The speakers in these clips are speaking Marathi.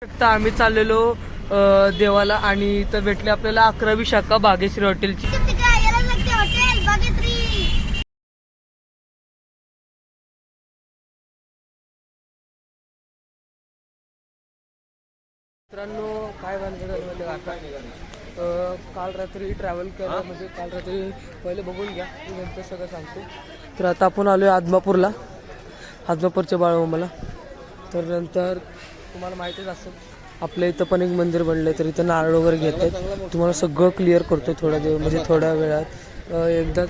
आम्ही चाललेलो देवाला आणि इथं भेटले आपल्याला 11वी शाखा भाग्यश्री हॉटेलची. मित्रांनो काय बनलं आता काल रात्री ट्रॅव्हल केलं म्हणजे काल रात्री पहिले बघून घ्या मी नंतर सगळं सांगतो. तर आता आपण आलोय आदमापूरला, आदमापूरच्या बाळूमामाला. तर नंतर तुम्हाला माहितीच असेल आपल्या इथं पण एक मंदिर बनलं आहे, तर इथं नारळ वगैरे घेत आहेत. तुम्हाला सगळं क्लिअर करतो थोड्या दिवस म्हणजे थोड्या वेळात. एकदा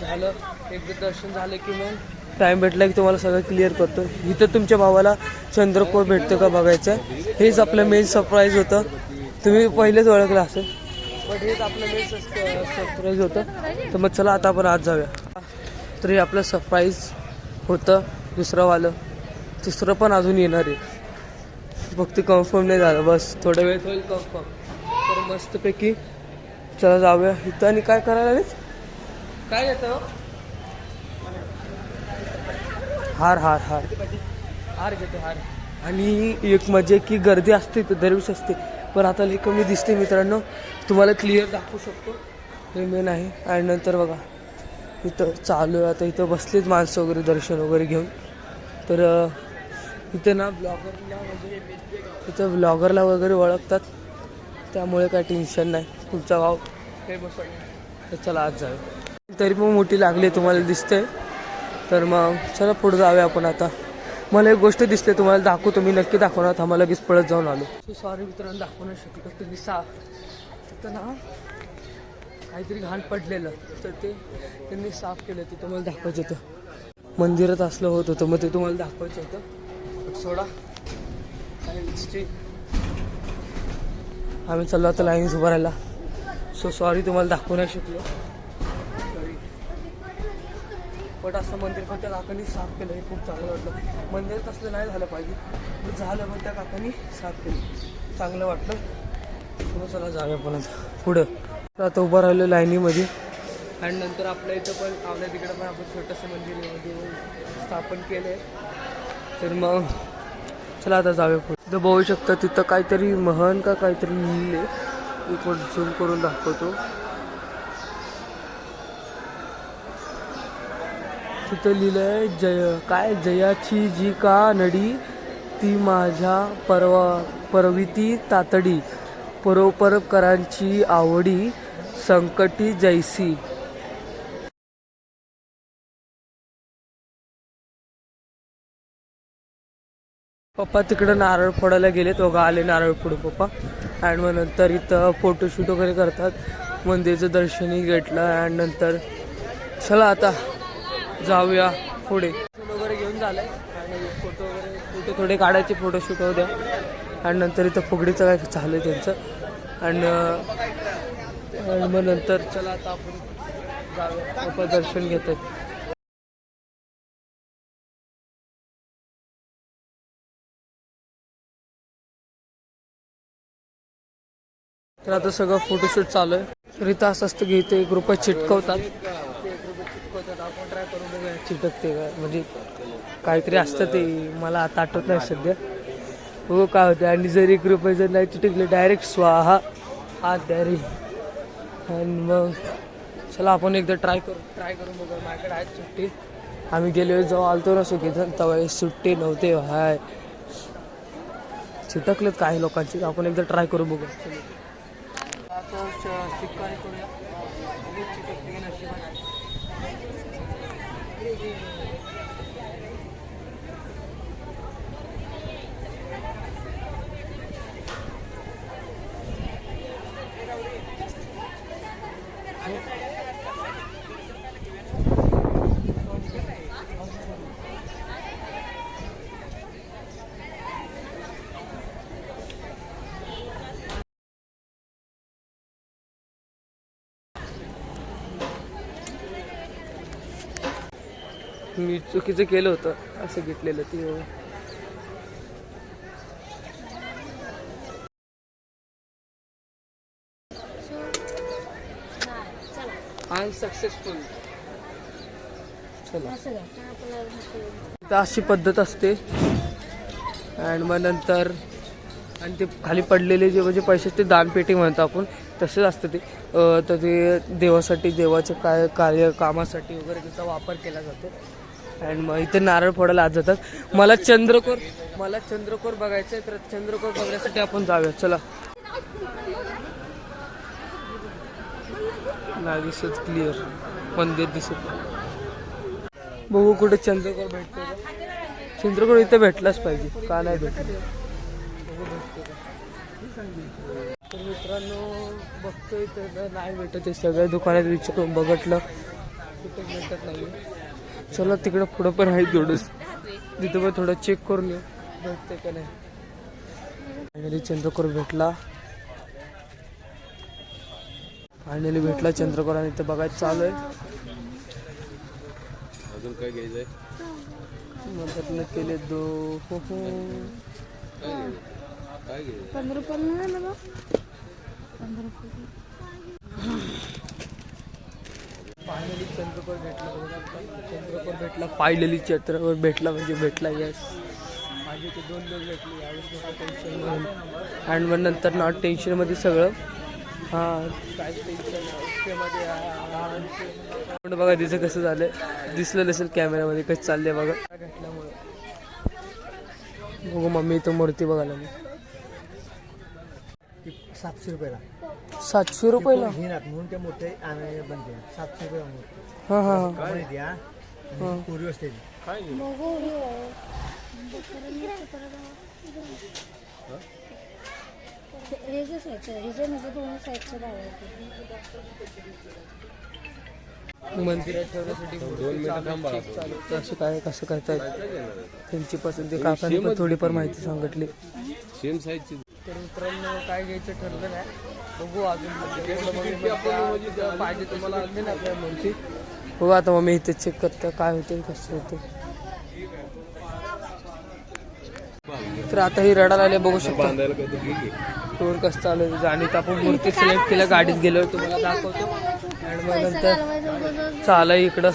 दर्शन झालं की मग टाईम भेटला की तुम्हाला सगळं क्लिअर करतो. इथं तुमच्या भावाला चंद्रकोर भेटतो का बघायचं, हेच आपलं मेन सरप्राईज होतं. तुम्ही पहिलेच ओळखलं असेल बट हेच आपलं मेन सरप्राईज होतं. तर मग चला आता आपण आज जाऊया. तर हे आपलं सरप्राईज होतं दुसरंवालं, तिसरं पण अजून येणार आहे. फक्त कन्फर्म नाही झालं, बस थोड्या वेळेत होईल कन्फर्म. तर मस्तपैकी चला जाऊया. इथं आणि काय करायला लागेल, काय येतं हार हार हार हार घेतो हार. आणि एक मजे की गर्दी असते तर दरवेळेस असते, पण आता लई कमी दिसते मित्रांनो. तुम्हाला क्लिअर दाखवू शकतो, हे मेन आहे. आणि नंतर बघा इथं चालू आहे आता, इथं बसलेच माणसं वगैरे दर्शन वगैरे घेऊन. तर इथं ना ब्लॉगरला म्हणजे इथं ब्लॉगरला वगैरे ओळखतात, त्यामुळे काय टेन्शन नाही. तुमचा भाव फेमस आहे. तर चला आज जाऊया. तरी पण मोठी लागली तुम्हाला दिसते, तर मग चला पुढे जाऊया आपण. आता मला एक गोष्ट दिसते तुम्हाला दाखवतो, मी नक्की दाखवणार. थांबा लगेच पळत जाऊन आलो. सो सॉरी मित्रांनो दाखवू नाही शकतो. त्यांनी तिथं ना काहीतरी घाण पडलेलं, तर ते त्यांनी साफ केलं. ते तुम्हाला दाखवायचं होतं. मंदिरात असलं होत होतं, मग ते तुम्हाला दाखवायचं होतं. सोडा आम्ही चाललो आता लाईन्स उभं राहायला. सो सॉरी तुम्हाला दाखवू नाही शकलो. बट असं मंदिर पण त्या काकांनी साफ केलं, हे खूप चांगलं वाटलं. मंदिरात असलं नाही झालं पाहिजे, झालं पण त्या काकांनी साफ केलं, चांगलं वाटलं. पुढं चला जाऊया पण आता पुढं. तर आता उभं राहिलो लाईनीमध्ये. आणि नंतर आपल्या इथं पण आपल्या तिकडं पण आपण छोटंसं मंदिर स्थापन केलं आहे. तर मग चला आता जाऊया पुढे. तिथं बघू शकता तिथं काहीतरी महन का काहीतरी लिहिले, एक मिनिट झूम करून दाखवतो. तिथं लिहिलंय जयाची जी का नडी ती माझ्या परविती तातडी परोपरकरांची आवडी संकटी जैसी. पप्पा तिकडं नारळ फोडायला गेले, तो आले नारळ फोडून पप्पा. आणि मग नंतर इथं फोटोशूट वगैरे करतात. मंदिराचं दर्शनही घेतलं. आणि नंतर चला आता जाऊया पुढे. वगैरे घेऊन झालंय आणि फोटो थोडे काढायचे, फोटोशूट होऊ द्या. आणि नंतर इथं फुगडीचं काय चालू आहे त्यांचं. आणि मग नंतर चला आता आपण जाऊया. पप्पा दर्शन घेत आहेत. तर आता सगळं फोटोशूट चालू आहे. तर इथं असं असतं की इथे 1 रुपये चिटकवतात. आपण ट्राय करून बघूया चिटकते का, म्हणजे काहीतरी असतं ते, मला आता आठवत नाही सध्या. हो काय होते. आणि जर 1 रुपये जर नाही चिटकले डायरेक्ट स्वाहा हात द्यारी. आणि मग चला आपण एकदा ट्राय करून बघूया. माझ्याकडे आहेत सुट्टी, आम्ही गेलो जेव्हा आलतो ना सुट्टीजण तेव्हा सुट्टी नव्हते. हाय चिटकलेत काही लोकांची. आपण एकदा ट्राय करून बघूया. चिटकाने करूया, चिटकते नशिबाने. मी चुकीचं केलं होतं असं घेतलेलं ते. अनसक्सेसफुल. चला अशी पद्धत असते. आणि मग नंतर आणि ते खाली पडलेले जे म्हणजे पैसे ते दानपेटी म्हणतो आपण, तसेच असतं ते. तर ते देवासाठी, देवाचे काय कार्य कामासाठी वगैरे त्याचा वापर केला जातो. आणि मग इथे नारळ फोडायला आज जातात. मला चंद्रकोर बघायचं आहे, तर चंद्रकोर बघण्यासाठी आपण जाऊया. चला. नाही दिसत क्लिअर, मंदिर दिसत. बघू कुठे चंद्रकोर भेटतो का. चंद्रकोर इथे भेटलाच पाहिजे, का नाही भेटत बघू भेटतो का. तर मित्रांनो बघतोय तर नाही भेटत आहे. सगळ्या दुकानात विचारून बघितलं, कुठे भेटत नाही. चला तिकडं पुढं पण आहे थोडंच, तिथं पण थोडं चेक करून येऊ भेटते का नाही. फायनली चंद्रकोर भेटला, फायनली भेटला चंद्रकोर. आणि इथं बघायचं चालू आहे. अजून काय घ्यायचंय? मदतनं केले दो. हो हो काय घ्यायचं? 15 रुपये नाही ना. 15 रुपये. फायनली चंद्रकोर भेटला. चंद्रकोर भेटला, फायनली चंद्रकोर भेटला म्हणजे भेटला. यस, माझे ते 2 लोक भेटले यावेळेस. टेन्शन म्हणून आणि मग नंतर नॉट टेन्शनमध्ये सगळं. हां काय टेन्शन मध्ये बघा तिचं कसं झालं, दिसलं नसेल कॅमेऱ्यामध्ये कसं चाललंय बघा. भेटल्यामुळे बघू मम्मी तो मूर्ती बघायला. मी 700 रुपयाला. 700 रुपयाला. म्हणून ते मोठे बनते 700 रुपये मूर्ती. हां हां हां कोरी असते. मंदिरात ठेवण्यासाठी कसं काय त्यांची पसंती. काकांनी पण थोडीफार माहिती सांगितली. सेम साईजची. तर मित्रांनो काय घ्यायचं ठरलं नाही, बघू अजून. पाहिजे तुम्हाला आणते ना आपल्या मूर्ती. बघू आता मग मी इथे चेक करतो काय होते कसं होते. तर आता ही रडायला आले बघू शकता. टूर कसं चालू आहे. आणि आपण मूर्ती सिलेक्ट केल्या, गाडीत गेलो तुम्हाला दाखवतो. आणि मग नंतर चालू इकडं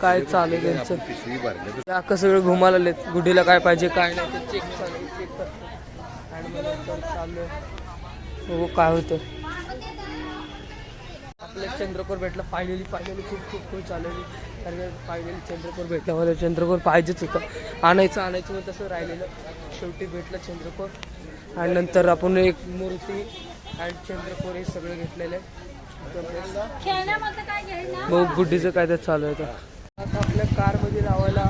काय चालू आहे त्यांचं. अख्खं सगळं घुमाला आलेत. गुढीला काय पाहिजे काय नाही ते चेक करतो. आणि मग नंतर चालू बघू काय होतं. आपल्याला चंद्रकोर भेटला फायनली. खूप चालवली. कारण फायनली चंद्रकोर भेटला. मला चंद्रकोर पाहिजेच होतं. आणायचं मग तसं राहिलेलं. शेवटी भेटलं चंद्रकोर. आणि नंतर आपण एक मूर्ती आणि चंद्रकोर हे सगळं घेतलेलं आहे. मग गुड्डीचं काय तर चालू आहे. आता आपल्या कारमध्ये लावायला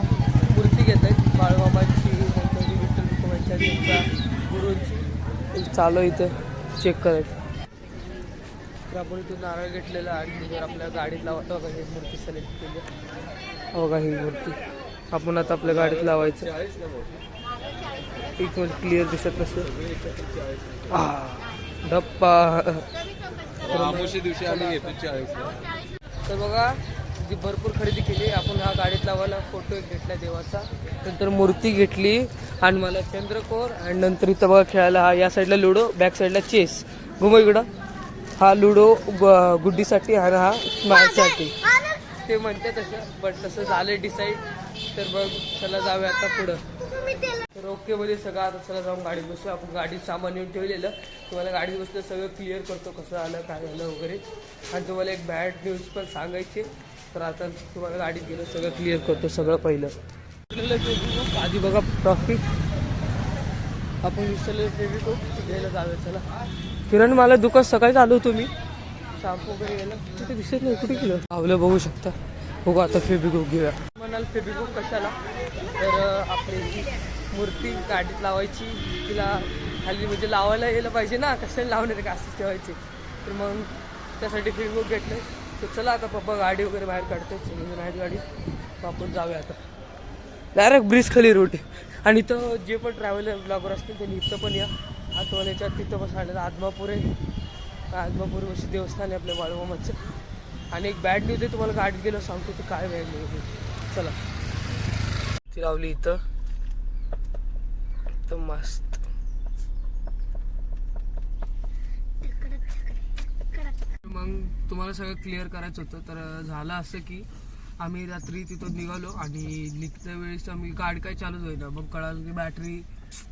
मूर्ती घेत आहेत. बाळूमामाची, विठ्ठल रुक्मिणीच्या, गुरूंची चालू आहे. इथं चेक करायचं. तर आपण इथून नारळ घेतलेला आणि जर आपल्या गाडीत लावतो बघा. ही मूर्ती सिलेक्ट केली बघा. ही मूर्ती आपण आता आपल्या गाडीत लावायचं. एक मिनिट क्लिअर दिसत नसेल. डप्पा दिवशी आम्ही घेतो 40ला. तर बघा जी भरपूर खरेदी केली आपण. हा गाडीत लावायला फोटो एक घेतला देवाचा, नंतर मूर्ती घेतली आणि मला चंद्रकोर. आणि नंतर इथं बघा खेळायला हा या साईडला लुडो, बॅक साईडला चेस. घुमो इकडं. हा लुडो गुड्डीसाठी आणि हा माझ्यासाठी. ते म्हणते तसं, बट तसं झालं डिसाईड. तर बघ चला जाऊया आता पुढं. तर ओके मध्ये सगळं. आता चला जाऊन गाडीत बसू. आपण गाडीत सामान येऊन ठेवलेलं, तुम्हाला गाडीत बसलं सगळं क्लिअर करतो कसं आलं काय झालं वगैरे. आणि तुम्हाला एक बॅड न्यूज पण सांगायची. तर आता तुम्हाला गाडीत गेलं सगळं क्लिअर करतो. सगळं पहिलं आधी बघा ट्रॉफिक. आपण विसरले फेविकोक घ्यायला जाऊया. चला किरण मला दुकान सकाळी आलो होतो मी शॅम्पू वगैरे गेलं. कुठे दिसत नाही, कुठे गेलं आवलं बघू शकता. बघू आता फेविकोक घेऊया. म्हणाल फेविकोक कशाला, तर आपली मूर्ती गाडीत लावायची, तिला खाली म्हणजे लावायला यायला पाहिजे ना, कशाला लावणार का असंच ठेवायचे. तर मग त्यासाठी फेविकोक घेतलं. तर चला आता पप्पा गाडी वगैरे बाहेर काढतो. बाहेर गाडी आपण जाऊया आता. डायरेक्ट ब्रिज खाली रोड आहे. आणि इथं जे पण ट्रॅव्हलर ब्लॉगर असतील त्यांनी इथं पण या. आतवाल्याच्या तिथं पण सांगितलं आदमापूर आहे. आदमापूर वर्षी देवस्थान आहे आपल्या बाळूमामाचं. आणि एक बॅड न्यूज आहे तुम्हाला गाडीत गेलं सांगतो ते काय बॅड न्यूज आहे. चला ती लावली इथं तर मस्त. मग तुम्हाला सगळं क्लिअर करायचं होतं. तर झालं असं की आम्ही रात्री तिथून निघालो आणि निघत्या वेळेस आम्ही गाडी काय चालूच होईना. मग कळालं की बॅटरी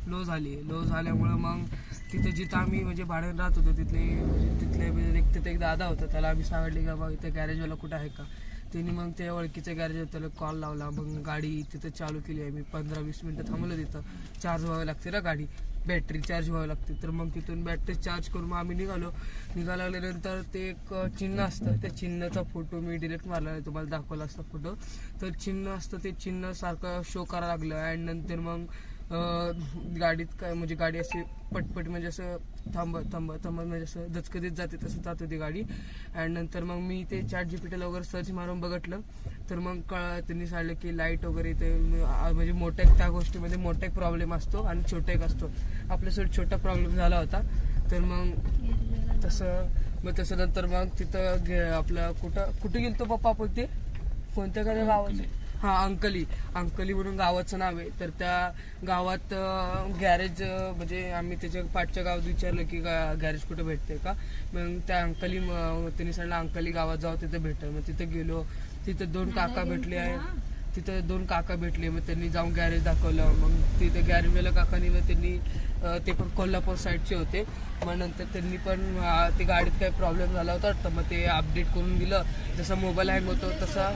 लो झाल्यामुळं मग तिथं जिथं आम्ही म्हणजे भाड्यानं राहत होतो तिथे एक दादा होता, त्याला आम्ही सांगितले की बाबा इथं गॅरेजवाला कुठं आहे का. त्यांनी मग त्या ओळखीच्या गॅरेज त्याला कॉल लावला. मग गाडी तिथं चालू केली आहे. मी 15-20 मिनटं थांबलो तिथं. चार्ज व्हावं लागते ना गाडी, बॅटरी चार्ज व्हावं लागते. तर मग तिथून बॅटरी चार्ज करून मग आम्ही निघाल्यानंतर ते एक चिन्ह असतं, त्या चिन्हाचा फोटो मी डिलीट मारला आहे, तुम्हाला दाखवला असता फोटो. तर चिन्ह असतं, ते चिन्ह सारखं शो करायला लागलं. आणि नंतर मग गाडीत काय म्हणजे गाडी अशी पटपट म्हणजे असं थांबत म्हणजे असं दचकदीत जाते तसं जात होती गाडी. आणि नंतर मग मी ते ChatGPT वगैरे सर्च मारून बघितलं. तर मग त्यांनी सांगितलं की लाईट वगैरे ते म्हणजे मोठा एक त्या गोष्टीमध्ये मोठा एक प्रॉब्लेम असतो आणि छोटा एक असतो. आपल्यासोबत छोटा प्रॉब्लेम झाला होता. तर मग तसं नंतर मग तिथं आपलं कुठं गेलतो पप्पा आपण ते कोणत्या काय गावाचं, हा अंकली म्हणून गावाचं नाव आहे. तर त्या गावात गॅरेज म्हणजे आम्ही त्याच्या पाठच्या गावात विचारलं की गॅरेज कुठे भेटते का. मग त्या त्यांनी सांगितलं अंकली गावात जाऊ, तिथे भेटेल. मग तिथे गेलो. तिथं 2 काका भेटले. मग त्यांनी जाऊन गॅरेज दाखवलं. मग तिथे गॅरेजवाल्या काकांनी मग त्यांनी ते पण कोल्हापूर साईडचे होते. मग नंतर त्यांनी पण ते गाडीत काही प्रॉब्लेम झाला होता, तर मग ते अपडेट करून दिलं. जसा मोबाईल हँग होतो तसा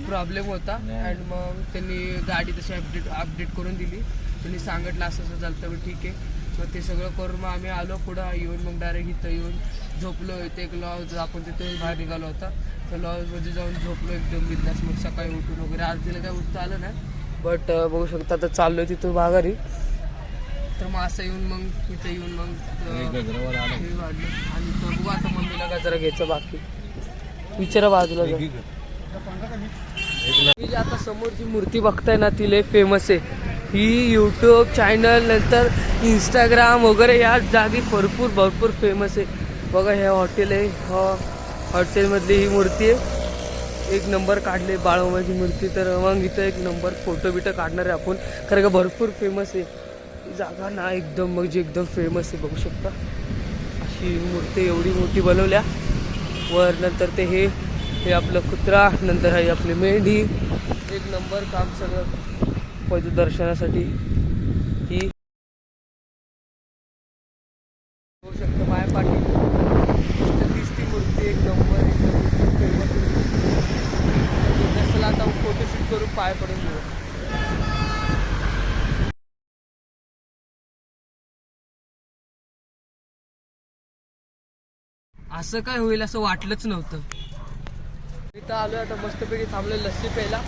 प्रॉब्लेम होता. आणि मग त्यांनी गाडी तशी अपडेट करून दिली. त्यांनी सांगितलं असं झालं. तर ठीक आहे. मग ते सगळं करून मग आम्ही आलो पुढं येऊन. मग डायरेक्ट इथं येऊन झोपलो. इथे एक लॉज आपण तिथून बाहेर निघालो होता. तर लॉजमध्ये जाऊन झोपलो एकदम बिंदास. मग सकाळी उठून वगैरे आरतीला काय उठता आलं नाही, बट बघू शकता आता चाललोय तिथून माघारी. तर मग असं येऊन मग इथे येऊन मग हे वाढलं. आणि तर बघू आता मम्मीला गजरा घ्यायचं बाकी, विचारा बाजूला. ही आता समोर जी मूर्ती बघताय ना ती लय फेमस आहे. ही यूट्यूब चॅनल नंतर इंस्टाग्राम वगैरे या जागी भरपूर फेमस आहे. बघा हे हॉटेल आहे, हॉटेलमधली ही मूर्ती आहे. एक नंबर काढले बाळोमाची मूर्ती. तर मग इथं एक नंबर फोटो बिटो काढणार आहे आपण, कारण का भरपूर फेमस आहे जागा ना एकदम. म्हणजे एकदम फेमस आहे. बघू शकता अशी मूर्ती एवढी मोठी बनवल्या वर. नंतर ते हे आपलं कुत्रा, नंतर हे आपली मेंढी. एक नंबर काम सगळं पहिलं दर्शनासाठी. ही बघू शकता माया पाठी दिसती मूर्ती एक नंबर एकदम फेमस. तसला आता फोटोशूट करून पाय पडून घेऊ. असं काय होईल असं वाटलंच नव्हतं. इथं आलोय आता मस्तपैकी थांबलोय लस्सी प्यायला.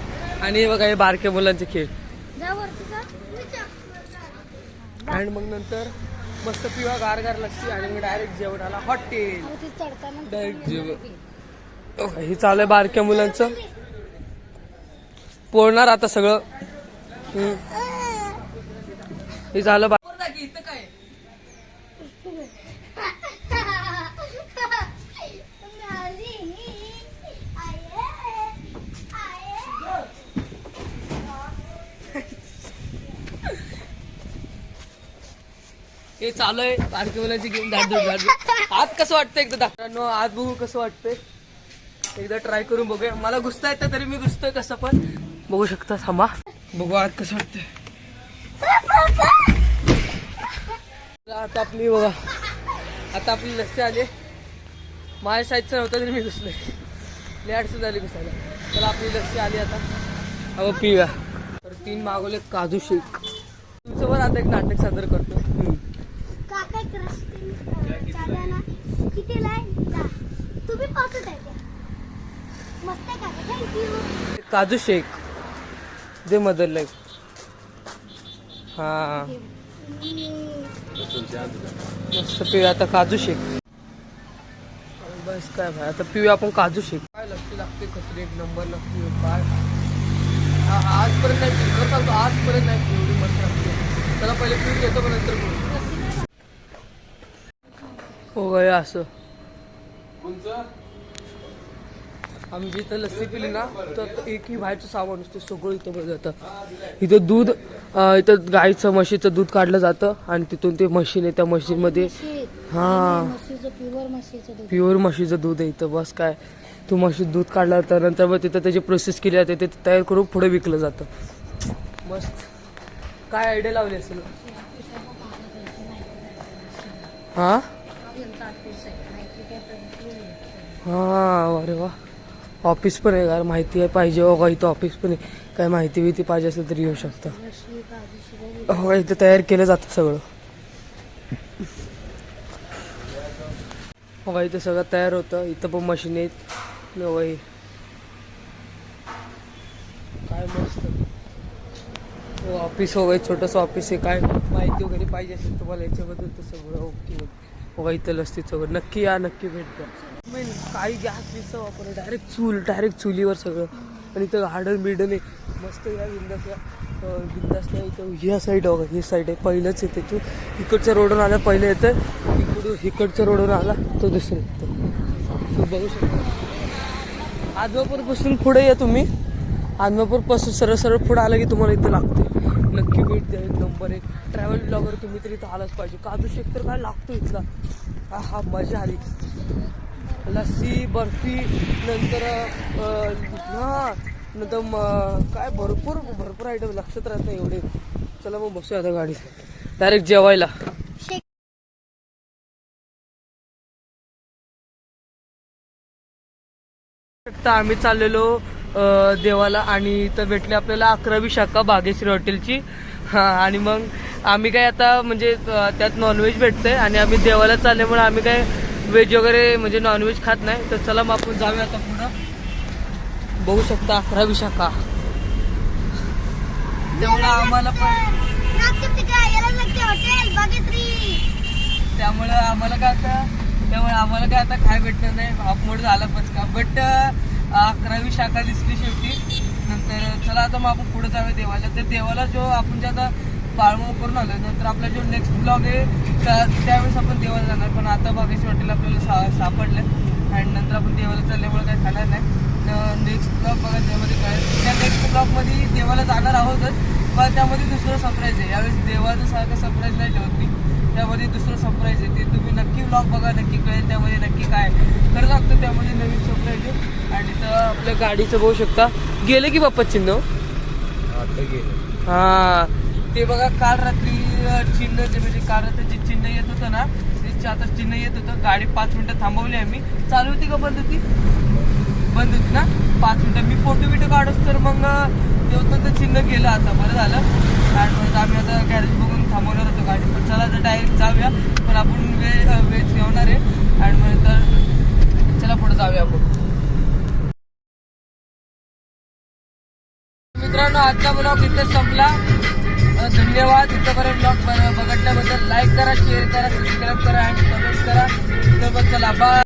आणि बघा हे बारक्या मुलांचे खेळ. आणि मग नंतर मस्त पिवा गार लस्सी. आणि मग डायरेक्ट जेवणाला हॉटेल, डायरेक्ट जेवण. हे चालू आहे बारक्या मुलांचं. पोळणार आता सगळं. हे झालं इथं काय हे चालू आहे बारक्या मुलांची गेम. आज कसं वाटतं एकदा डॉक्टरांनो, आज बघू कसं वाटतंय. एकदा ट्राय करून बघूया. मला घुसता येतं तरी मी घुसतोय कसं पण. बघू शकता, थांबा बघू आज कसं वाटतंय. आता आपली बघा, आता आपली लस्सी आली. माझ्या साईजचं नव्हतं तरी मी घुसलोय. लेअडस झाली घुसायला. तर आपली लस्सी आली आता. अहो पिऊया. तर 3 मागवले काजू शेक. तुमच्यावर आता एक नाटक सादर करतो. काजू शेक दे मदर लाईक. हा मस्त पिऊया आता काजू शेक. बस काय भाई आता पिऊया आपण काजू शेक. काय लस्सी लागते कसली एक नंबर लागते. काय आजपर्यंत नाही पिऊ सांगतो, आजपर्यंत नाही पिऊ एवढी मस्त लागते. त्याला पहिले पिऊन घेतो पण नंतर पिऊ. हो गया असं. आम्ही जिथं लस्सी पिली ना तर एकही बाहेरचं सामान असतं सगळं इथं बघ जातं. इथं दूध, इथं गाईचं म्हशीचं दूध काढलं जातं. आणि तिथून ते मशीन आहे, त्या मशीनमध्ये प्युअर म्हशीचं दूध आहे इथं. बस काय तू म्हशी दूध काढलं तर नंतर मग तिथं त्याची प्रोसेस केली जाते, ते तयार करून पुढे विकलं जातं. मस्त काय आयडिया लावली असेल. हा हा, अरे वा, ऑफिस पण आहे यार, माहिती आहे पाहिजे बघा, इथं ऑफिस पण आहे, काय माहिती बिहिती पाहिजे असेल तरी येऊ शकता. हो, इथं तयार केलं जातं सगळं. बघा इथं सगळं तयार होतं, इथं पण मशीन आहेत. वही काय मस्त ऑफिस वगैरे, छोटंसं ऑफिस आहे. काय माहिती वगैरे पाहिजे असेल तुम्हाला याच्याबद्दल तर सगळं ओके. बघा इथं लस्ती सगळं, नक्की या, नक्की भेट द्या. काही गॅस बिसचा वापर, डायरेक्ट चुलीवर सगळं. आणि इथं गार्डन बिर्डन आहे मस्त. या बिंदासला इथं ह्या साईड बघा, ही साईड आहे, पहिलंच येते तू इकडच्या रोडून आला, पहिलं येतं इकडच्या रोडून आला तो दुसरं येतं. तू बघू शकता आदमापूरपासून पुढे या तुम्ही, आदमापूरपासून सरळ पुढे आलं की तुम्हाला इथं लागते. नक्की भेट द्या, एक नंबर एक ट्रॅव्हल ब्लॉगर तुम्ही तरी इथं आलाच पाहिजे. काजू शेक तर काय लागतो इथला, हा मजा आली. लस्सी, बर्फी, नंतर नंतर काय भरपूर आयटम लक्षात राहत नाही एवढे. चला मग बसूया आता गाडीत डायरेक्ट जेवायला. आम्ही चाललेलो देवाला आणि इथं भेटले आपल्याला 11वी शाखा भाग्यश्री हॉटेलची. हा, आणि मग आम्ही काय आता म्हणजे त्यात नॉनव्हेज भेटतंय आणि आम्ही देवाला चालल्यामुळे आम्ही काय व्हेज वगैरे म्हणजे नॉनव्हेज खात नाही. तर चला मग आपण जाऊया आता पुढं. बघू शकता 11वी शाखा. त्यामुळे आम्हाला पण त्यामुळे आम्हाला काय आता काय भेटणार नाही, हाफमोड झाला पचका. बट 11वी शाखा दिसली शेवटी. नंतर चला आता मग आपण पुढे जाऊया देवाला. तर देवाला जो आपण जे आता बाळमोळ करून आलो, नंतर आपला जो नेक्स्ट ब्लॉग आहे त्यावेळेस आपण देवाला जाणार. पण आता भाग्यश्री हॉटेल आपल्याला सापडलं आणि नंतर आपण देवाला चालल्यामुळे काय खाणार नाही. नेक्स्ट ब्लॉग बघा त्यामध्ये काय, त्या नेक्स्ट ब्लॉगमध्ये देवाला जाणार आहोतच, पण त्यामध्ये दुसरं सरप्राईज आहे. यावेळेस देवाचं सारखं सरप्राईज नाही ठेवत मी, त्यामध्ये दुसरं सरप्राईज आहे. ते तुम्ही नक्की ब्लॉग बघा, नक्की कळेल त्यामध्ये नक्की काय खरं लागतं. त्यामध्ये नवीन सरप्राईज आहे. आणि तर आपल्या गाडीचं बघू शकता, गेले की बाप्पा चिन्ह आता गेलं. हा, ते बघा काल रात्री चिन्ह म्हणजे काल रात्री जे चिन्ह येत होतं ना, ते आता चिन्ह येत होतं. गाडी 5 मिनिटं थांबवली आम्ही. चालू होती का बंद होती? बंद होती ना 5 मिनिटं. मी फोटो काढूच तर मग ते होतं ते चिन्ह गेलं. आता बरं झालं. आणि म्हणून आम्ही आता गॅरेज बघून थांबवणार होतो गाडी. पण चला आता डायरेक्ट जाऊया. पण आपण वेज घेणार आहे आणि मग तर चला पुढे जाऊया आपण. मित्रांनो आजचा ब्लॉग इथेच संपला. धन्यवाद. इथंपर्यंत ब्लॉग बघितल्याबद्दल. लाईक करा, शेअर करा, सबस्क्राईब करा आणि कमेंट करा. तर चला बाय.